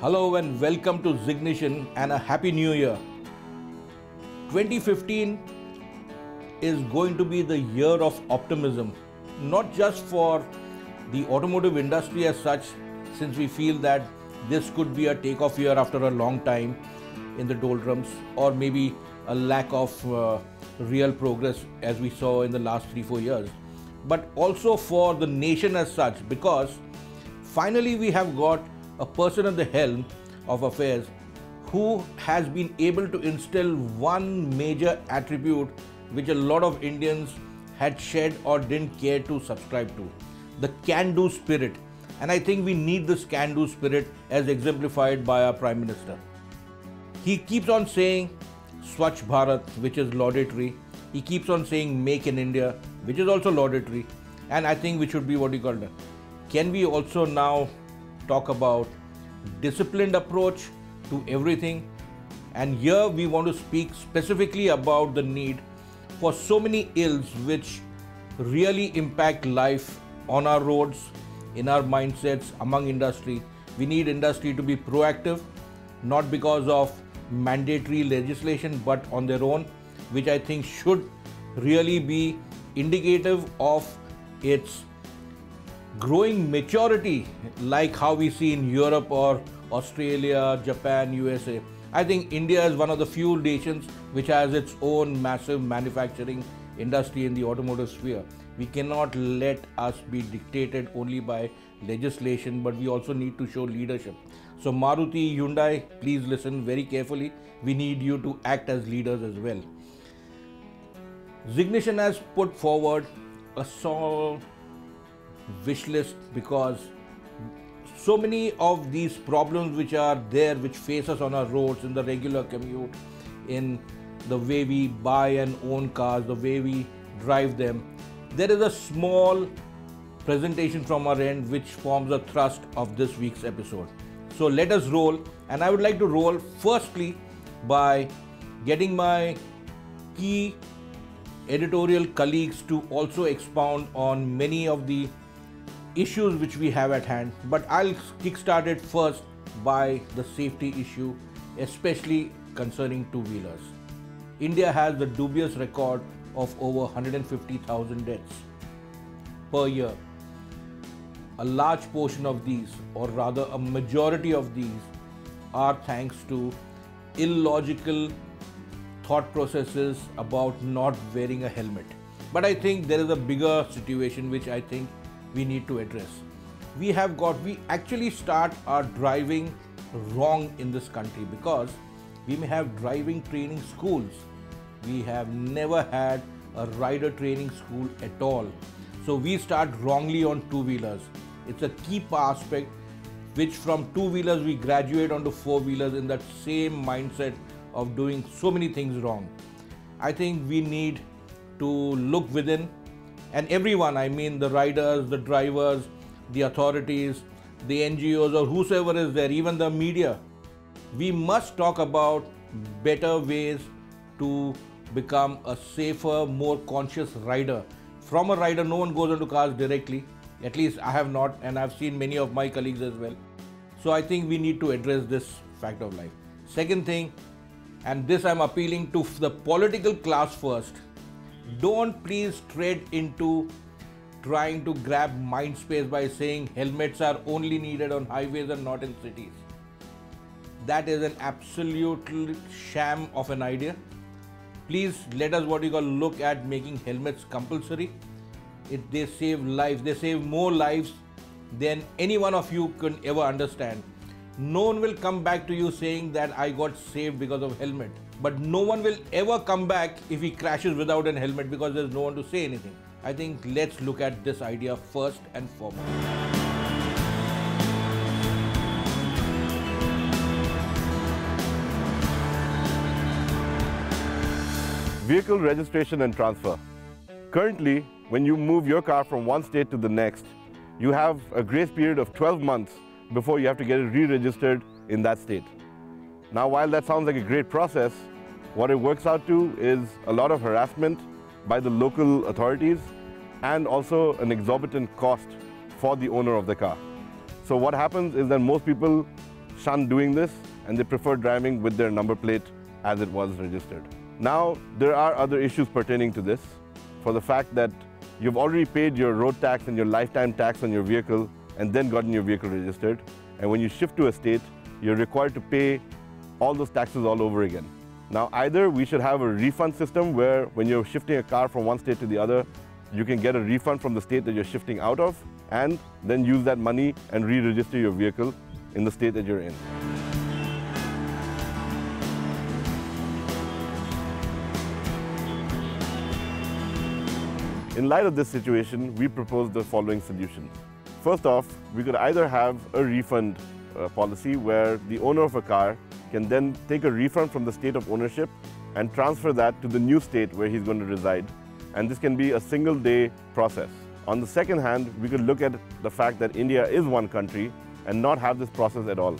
Hello and welcome to Zeegnition and a happy new year. 2015 is going to be the year of optimism, not just for the automotive industry as such, since we feel that this could be a takeoff year after a long time in the doldrums, or maybe a lack of real progress as we saw in the last 3-4 years, but also for the nation as such, because finally we have got a person at the helm of affairs who has been able to instill one major attribute which a lot of Indians had shed or didn't care to subscribe to: the can-do spirit. And I think we need this can-do spirit as exemplified by our Prime Minister. He keeps on saying Swachh Bharat, which is laudatory. He keeps on saying Make in India, which is also laudatory. And I think we should be what you call it. Can we also now talk about disciplined approach to everything? And here we want to speak specifically about the need for so many ills which really impact life on our roads, in our mindsets, among industry. We need industry to be proactive, not because of mandatory legislation, but on their own, which I think should really be indicative of its growing maturity, like how we see in Europe or Australia, Japan, USA. I think India is one of the few nations which has its own massive manufacturing industry in the automotive sphere. We cannot let us be dictated only by legislation, but we also need to show leadership. So Maruti, Hyundai, please listen very carefully. We need you to act as leaders as well. Zeegnition has put forward a solid wish list, because so many of these problems which are there, which face us on our roads, in the regular commute, in the way we buy and own cars, the way we drive them, there is a small presentation from our end which forms the thrust of this week's episode. So let us roll, and I would like to roll firstly by getting my key editorial colleagues to also expound on many of the issues which we have at hand. But I'll kickstart it first by the safety issue, especially concerning two-wheelers. India has the dubious record of over 150,000 deaths per year. A large portion of these, or rather a majority of these, are thanks to illogical thought processes about not wearing a helmet. But I think there is a bigger situation which I think we need to address. We actually start our driving wrong in this country, because we may have driving training schools. We have never had a rider training school at all. So we start wrongly on two-wheelers. It's a key aspect which from two-wheelers we graduate onto four-wheelers in that same mindset of doing so many things wrong. I think we need to look within, and everyone, I mean the riders, the drivers, the authorities, the NGOs, or whosoever is there, even the media. We must talk about better ways to become a safer, more conscious rider. From a rider, no one goes into cars directly. At least I have not, and I've seen many of my colleagues as well. So I think we need to address this fact of life. Second thing, and this I'm appealing to the political class first, don't please tread into trying to grab mind space by saying helmets are only needed on highways and not in cities. That is an absolute sham of an idea. Please let us look at making helmets compulsory. They save lives. They save more lives than any one of you can ever understand. No one will come back to you saying that I got saved because of helmet. But no one will ever come back if he crashes without an helmet, because there's no one to say anything. I think let's look at this idea first and foremost. Vehicle registration and transfer. Currently, when you move your car from one state to the next, you have a grace period of 12 months before you have to get it re-registered in that state. Now, while that sounds like a great process, what it works out to is a lot of harassment by the local authorities and also an exorbitant cost for the owner of the car. So what happens is that most people shun doing this and they prefer driving with their number plate as it was registered. Now, there are other issues pertaining to this, for the fact that you've already paid your road tax and your lifetime tax on your vehicle and then gotten your vehicle registered. And when you shift to a state, you're required to pay all those taxes all over again. Now, either we should have a refund system where when you're shifting a car from one state to the other, you can get a refund from the state that you're shifting out of and then use that money and re-register your vehicle in the state that you're in. In light of this situation, we propose the following solutions. First off, we could either have a refund policy where the owner of a car can then take a refund from the state of ownership and transfer that to the new state where he's going to reside. And this can be a single day process. On the second hand, we could look at the fact that India is one country and not have this process at all.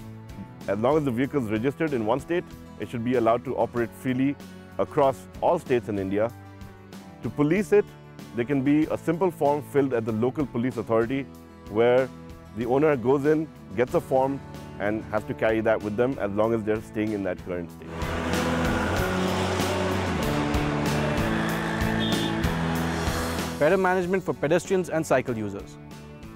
As long as the vehicle is registered in one state, it should be allowed to operate freely across all states in India. To police it, there can be a simple form filled at the local police authority where the owner goes in, gets a form, and has to carry that with them as long as they're staying in that current state. Better management for pedestrians and cycle users.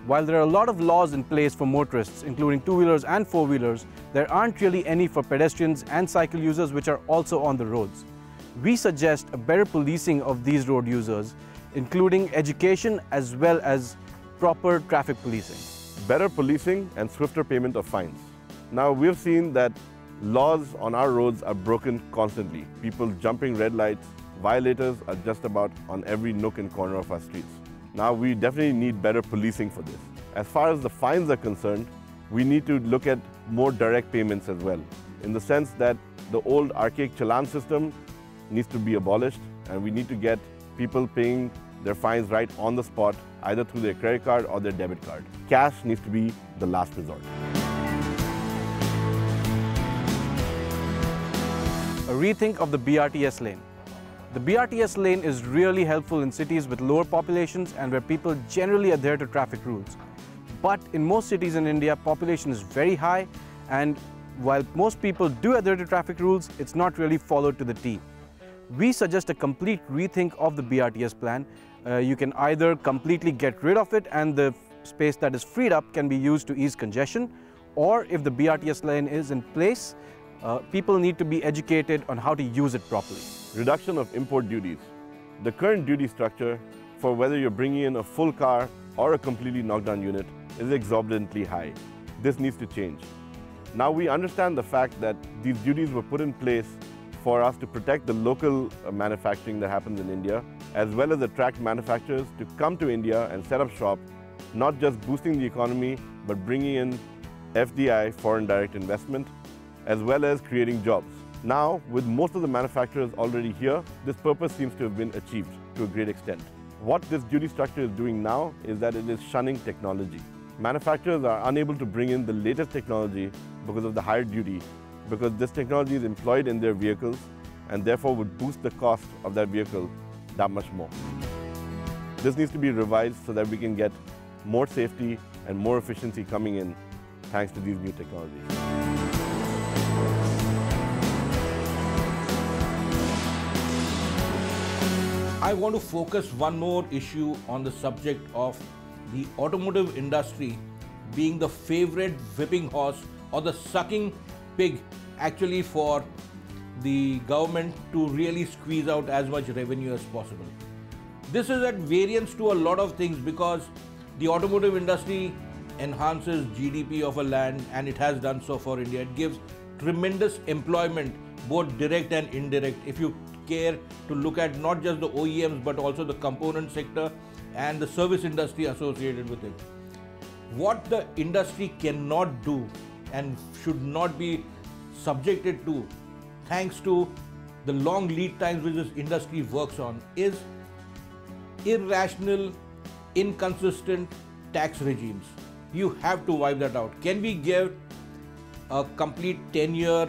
While there are a lot of laws in place for motorists, including two-wheelers and four-wheelers, there aren't really any for pedestrians and cycle users which are also on the roads. We suggest a better policing of these road users, including education as well as proper traffic policing. Better policing and swifter payment of fines. Now, we've seen that laws on our roads are broken constantly. People jumping red lights, violators are just about on every nook and corner of our streets. Now, we definitely need better policing for this. As far as the fines are concerned, we need to look at more direct payments as well, in the sense that the old archaic challan system needs to be abolished, and we need to get people paying their fines right on the spot, either through their credit card or their debit card. Cash needs to be the last resort. A rethink of the BRTS lane. The BRTS lane is really helpful in cities with lower populations and where people generally adhere to traffic rules. But in most cities in India, population is very high, and while most people do adhere to traffic rules, it's not really followed to the T. We suggest a complete rethink of the BRTS plan. You can either completely get rid of it and the space that is freed up can be used to ease congestion, or if the BRTS lane is in place, people need to be educated on how to use it properly. Reduction of import duties. The current duty structure for whether you're bringing in a full car or a completely knocked down unit is exorbitantly high. This needs to change. Now, we understand the fact that these duties were put in place for us to protect the local manufacturing that happens in India, as well as attract manufacturers to come to India and set up shop, not just boosting the economy, but bringing in FDI, foreign direct investment, as well as creating jobs. Now, with most of the manufacturers already here, this purpose seems to have been achieved to a great extent. What this duty structure is doing now is that it is shunning technology. Manufacturers are unable to bring in the latest technology because of the higher duty, because this technology is employed in their vehicles and therefore would boost the cost of that vehicle that much more. This needs to be revised so that we can get more safety and more efficiency coming in thanks to these new technologies. I want to focus one more issue on the subject of the automotive industry being the favorite whipping horse or the sucking pig actually for the government to really squeeze out as much revenue as possible. This is at variance to a lot of things because the automotive industry enhances GDP of a land, and it has done so for India. It gives tremendous employment, both direct and indirect, if you care to look at not just the OEMs but also the component sector and the service industry associated with it. What the industry cannot do and should not be subjected to, thanks to the long lead times which this industry works on, is irrational, inconsistent tax regimes. You have to wipe that out. Can we give a complete 10-year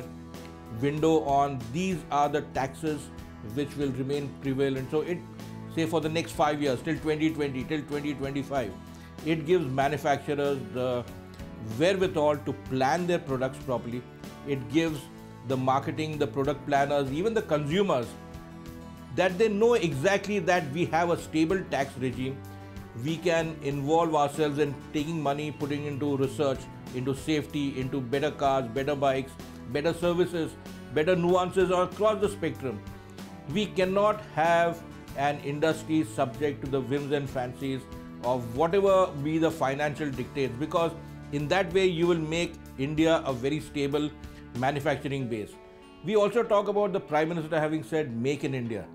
window on these are the taxes which will remain prevalent? So it, say for the next 5 years, till 2020, till 2025, it gives manufacturers the wherewithal to plan their products properly. It gives the marketing, the product planners, even the consumers, that they know exactly that we have a stable tax regime. We can involve ourselves in taking money, putting into research, into safety, into better cars, better bikes, better services, better nuances across the spectrum. We cannot have an industry subject to the whims and fancies of whatever be the financial dictates, because in that way you will make India a very stable manufacturing base. We also talk about the Prime Minister having said make in India.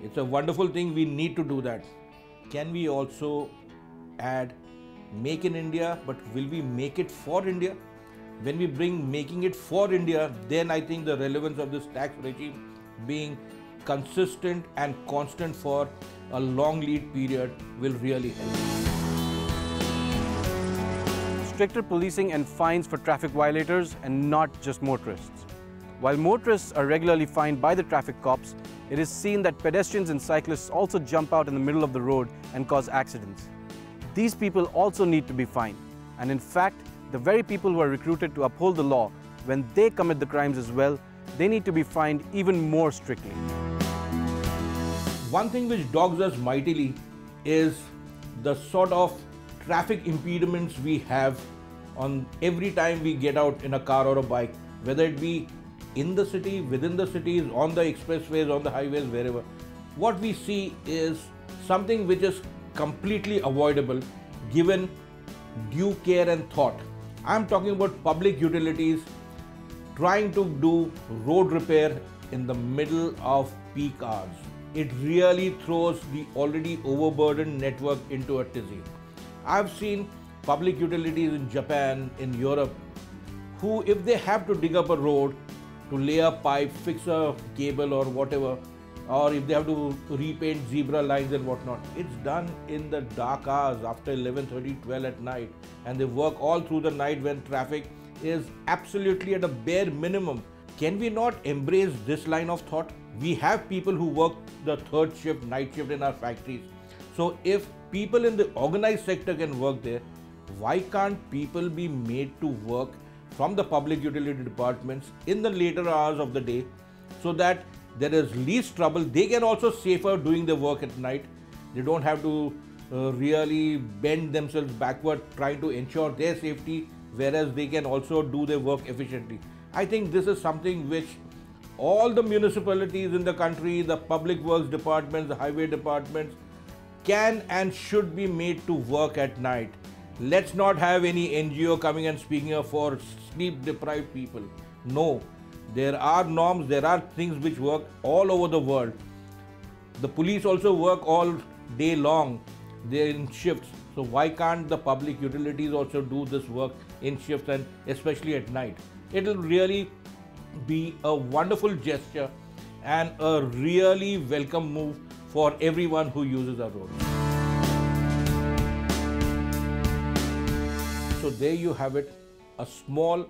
It's a wonderful thing, we need to do that. Can we also add make in India, but will we make it for India? When we bring making it for India, then I think the relevance of this tax regime being consistent and constant for a long lead period will really help. Stricter policing and fines for traffic violators and not just motorists. While motorists are regularly fined by the traffic cops, it is seen that pedestrians and cyclists also jump out in the middle of the road and cause accidents. These people also need to be fined, and in fact, the very people who are recruited to uphold the law, when they commit the crimes as well, they need to be fined even more strictly. One thing which dogs us mightily is the sort of traffic impediments we have on every time we get out in a car or a bike, whether it be in the city, within the cities, on the expressways, on the highways, wherever. What we see is something which is completely avoidable given due care and thought. I'm talking about public utilities trying to do road repair in the middle of peak hours. It really throws the already overburdened network into a tizzy. I've seen public utilities in Japan, in Europe, who, if they have to dig up a road to lay a pipe, fix a cable or whatever, or if they have to repaint zebra lines and whatnot, it's done in the dark hours after 11:30, 12 at night, and they work all through the night when traffic is absolutely at a bare minimum. Can we not embrace this line of thought? We have people who work the third shift, night shift in our factories. So if people in the organized sector can work there, why can't people be made to work from the public utility departments in the later hours of the day, so that there is least trouble? They can also safer doing the work at night. They don't have to really bend themselves backward trying to ensure their safety, whereas they can also do their work efficiently. I think this is something which all the municipalities in the country, the public works departments, the highway departments can and should be made to work at night. Let's not have any NGO coming and speaking up for sleep deprived people. No, there are norms, there are things which work all over the world. The police also work all day long, they're in shifts. So why can't the public utilities also do this work in shifts, and especially at night? It'll really be a wonderful gesture and a really welcome move for everyone who uses our roads. So there you have it, a small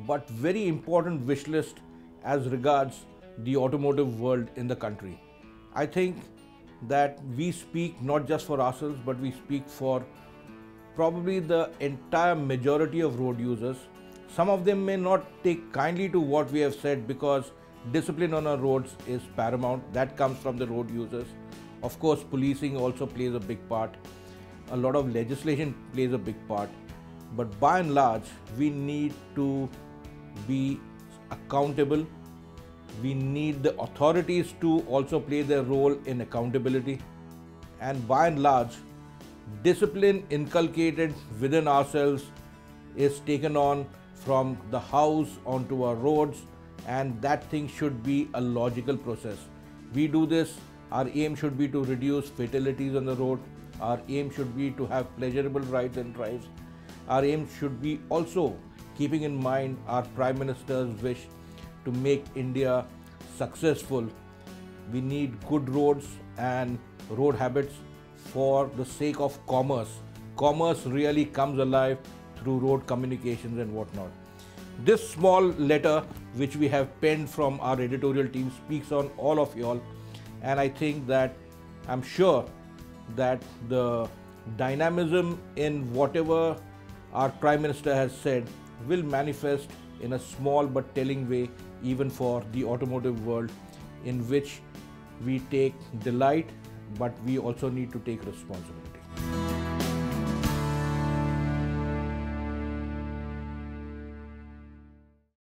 but very important wish list as regards the automotive world in the country. I think that we speak not just for ourselves, but we speak for probably the entire majority of road users. Some of them may not take kindly to what we have said, because discipline on our roads is paramount. That comes from the road users. Of course, policing also plays a big part. A lot of legislation plays a big part. But by and large, we need to be accountable. We need the authorities to also play their role in accountability. And by and large, discipline inculcated within ourselves is taken on from the house onto our roads, and that thing should be a logical process. We do this, our aim should be to reduce fatalities on the road. Our aim should be to have pleasurable rides and drives. Our aim should be also keeping in mind our Prime Minister's wish to make India successful. We need good roads and road habits for the sake of commerce. Commerce really comes alive through road communications and whatnot. This small letter which we have penned from our editorial team speaks on all of y'all, and I think that I'm sure that the dynamism in whatever our Prime Minister has said, will manifest in a small but telling way even for the automotive world, in which we take delight, but we also need to take responsibility.